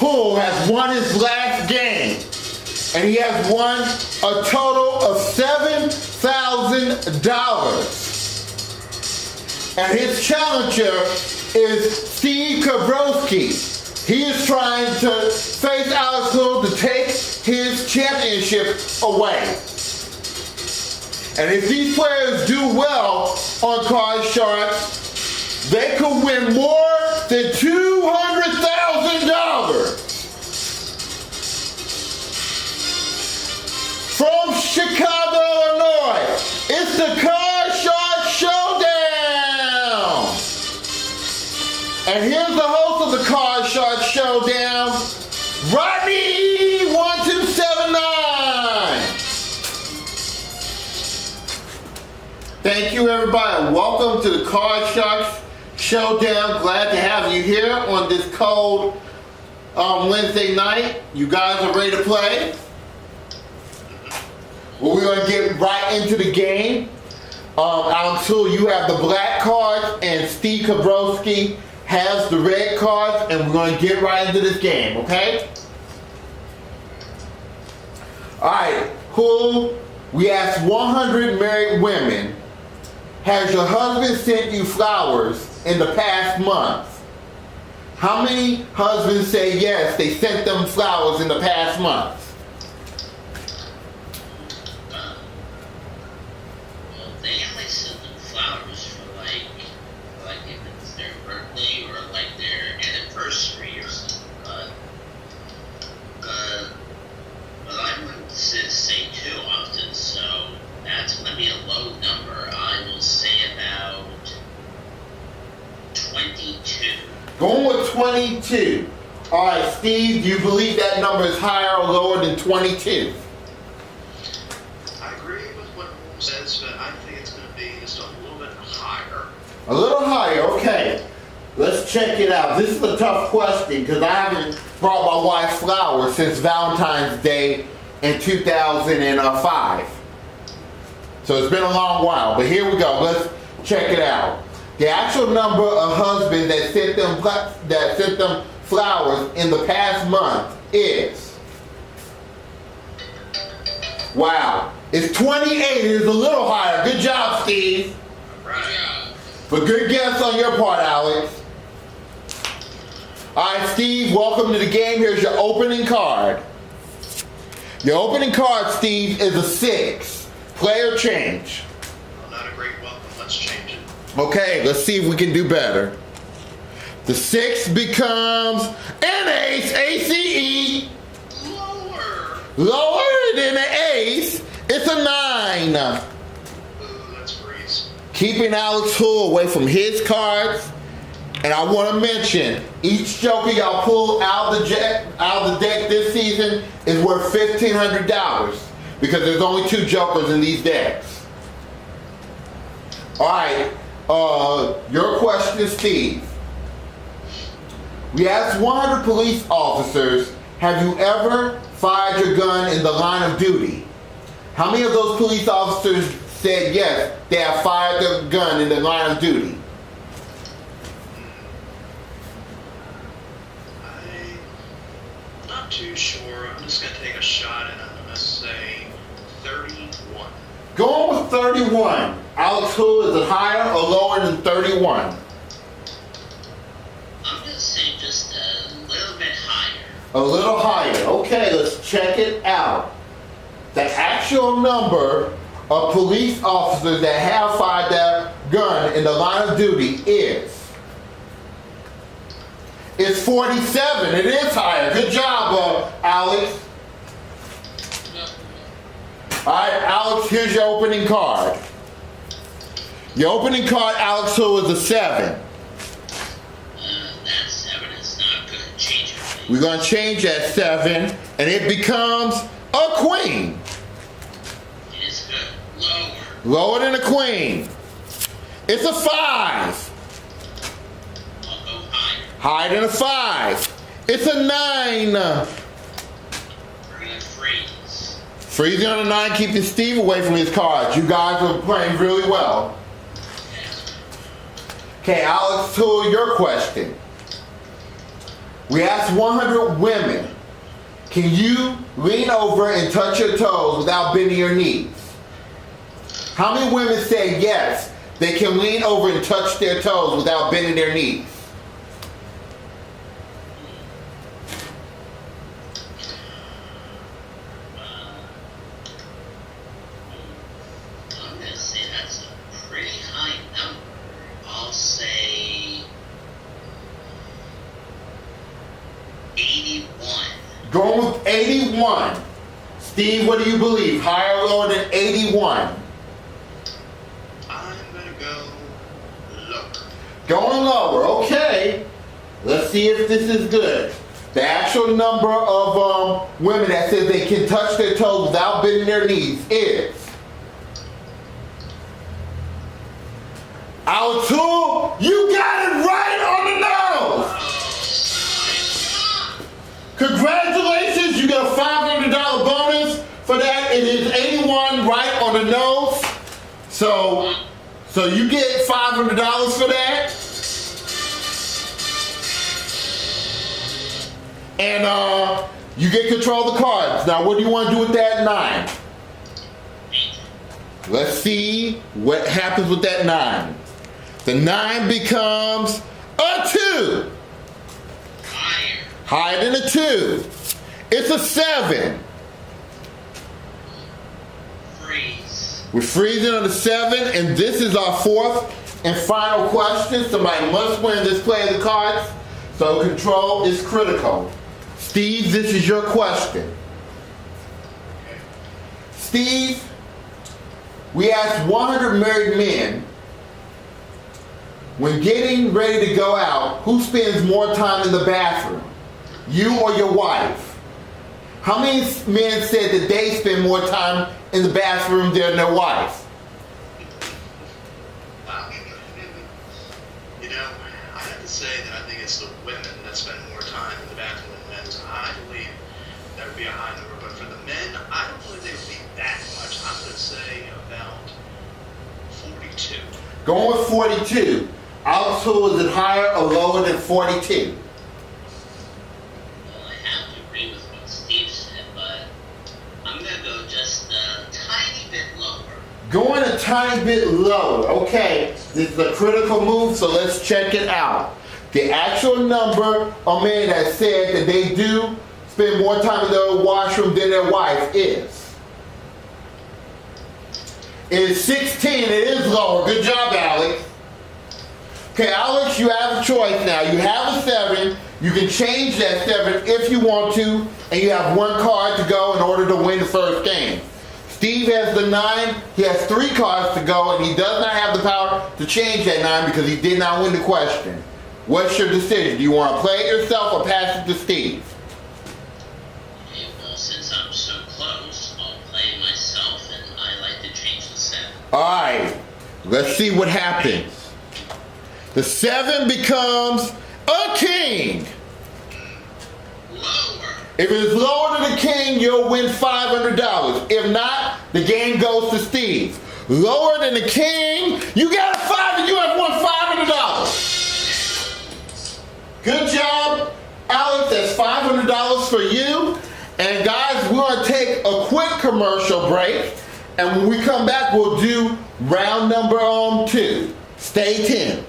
Houle has won his last game. And he has won a total of $7,000. And his challenger is Steve Klebrowski. He is trying to face Alex Houle to take his championship away. And if these players do well on Card Sharks, they could win more than $200,000. From Chicago, Illinois, it's the Card Shark Showdown. And here's the host of the Card Shark Showdown, Rodney 1279. Thank you, everybody. Welcome to the Card Sharks Showdown. Glad to have you here on this cold Wednesday night. You guys are ready to play? Well, we're going to get right into the game. Alex Houle, you have the black cards, and Steve Klebrowski has the red cards, and we're going to get right into this game, okay? Alright, Houle, we asked 100 married women, has your husband sent you flowers in the past month? How many husbands say yes, they sent them flowers in the past month? Say too often, so that's going to be a low number. I will say about 22. Going with 22. All right, Steve, do you believe that number is higher or lower than 22? I agree with what Houle says, but I think it's going to be just a little bit higher. A little higher, okay. Let's check it out. This is a tough question because I haven't brought my wife flowers since Valentine's Day in 2005. So it's been a long while, but here we go. Let's check it out. The actual number of husbands that sent them flowers in the past month is, wow, it's 28. It is a little higher. Good job, Steve. Right. But good guess on your part, Alex. All right, Steve, welcome to the game. Here's your opening card. Your opening card, Steve, is a 6. Player change. Well, not a great welcome. Let's change it. Okay, let's see if we can do better. The 6 becomes an ace, A-C-E. Lower than an ace, it's a 9. Ooh, that's freeze. Keeping Alex Houle away from his cards. And I want to mention, each joker y'all pull out of the deck this season is worth $1,500 because there's only 2 jokers in these decks. All right, your question, Steve. We asked 100 police officers, have you ever fired your gun in the line of duty? How many of those police officers said yes, they have fired their gun in the line of duty? Too sure. I'm just going to take a shot and I'm going to say 31. Going with 31. Alex Houle, is it higher or lower than 31? I'm going to say just a little bit higher. A little higher. Okay, let's check it out. The actual number of police officers that have fired their gun in the line of duty is... It's 47. It is higher. Good job, Alex. All right, Alex, here's your opening card. Your opening card, Alex Houle, is a 7. That 7 is not going to change it. We're going to change that 7, and it becomes a queen. It is good. Lower. Lower than a queen. It's a 5. Higher than a 5. It's a 9. We're gonna freeze. Freezing on a 9, keeping Steve away from his cards. You guys are playing really well. Okay, Alex Houle, your question. We asked 100 women, can you lean over and touch your toes without bending your knees? How many women said yes, they can lean over and touch their toes without bending their knees? I'm going to say that's a pretty high number. I'll say 81. Going with 81. Steve, what do you believe? Higher or lower than 81? I'm going to go lower. Going lower, okay. Let's see if this is good. The actual number of women that says they can touch their toes without bending their knees is... Our tool, you got it right on the nose! Congratulations, you get a $500 bonus for that. It is 81 right on the nose. So you get $500 for that. And you get control of the cards. Now, what do you want to do with that 9? Let's see what happens with that 9. The 9 becomes a 2. Higher than a 2. It's a 7. Freeze. We're freezing on the 7, and this is our 4th and final question. Somebody must win this play of the cards, so control is critical. Steve, this is your question. Steve, we asked 100 married men, when getting ready to go out, who spends more time in the bathroom? You or your wife? How many men said that they spend more time in the bathroom than their wife? Wow. You know, I have to say that I think it's the women that spend more time in the bathroom than men. So I believe that would be a high number. But for the men, I don't believe they would be that much. I'm going to say about 42. Going with 42. Also, is it higher or lower than 42? Well, I have to agree with what Steve said, but I'm going to go just a tiny bit lower. Going a tiny bit lower. Okay, this is a critical move, so let's check it out. The actual number of men that said that they do spend more time in the washroom than their wife is. It is 16. It is lower. Good job, Alex. Okay, Alex, you have a choice now. You have a 7. You can change that 7 if you want to, and you have 1 card to go in order to win the first game. Steve has the 9. He has 3 cards to go, and he does not have the power to change that 9 because he did not win the question. What's your decision? Do you want to play it yourself or pass it to Steve? Okay, well, since I'm so close, I'll play myself, and I like to change the 7. All right, let's see what happens. The 7 becomes a king. Lower. If it is lower than the king, you'll win $500. If not, the game goes to Steve. Lower than the king, you got a 5 and you have won $500. Good job, Alex. That's $500 for you. And guys, we're going to take a quick commercial break. And when we come back, we'll do round number 2. Stay tuned.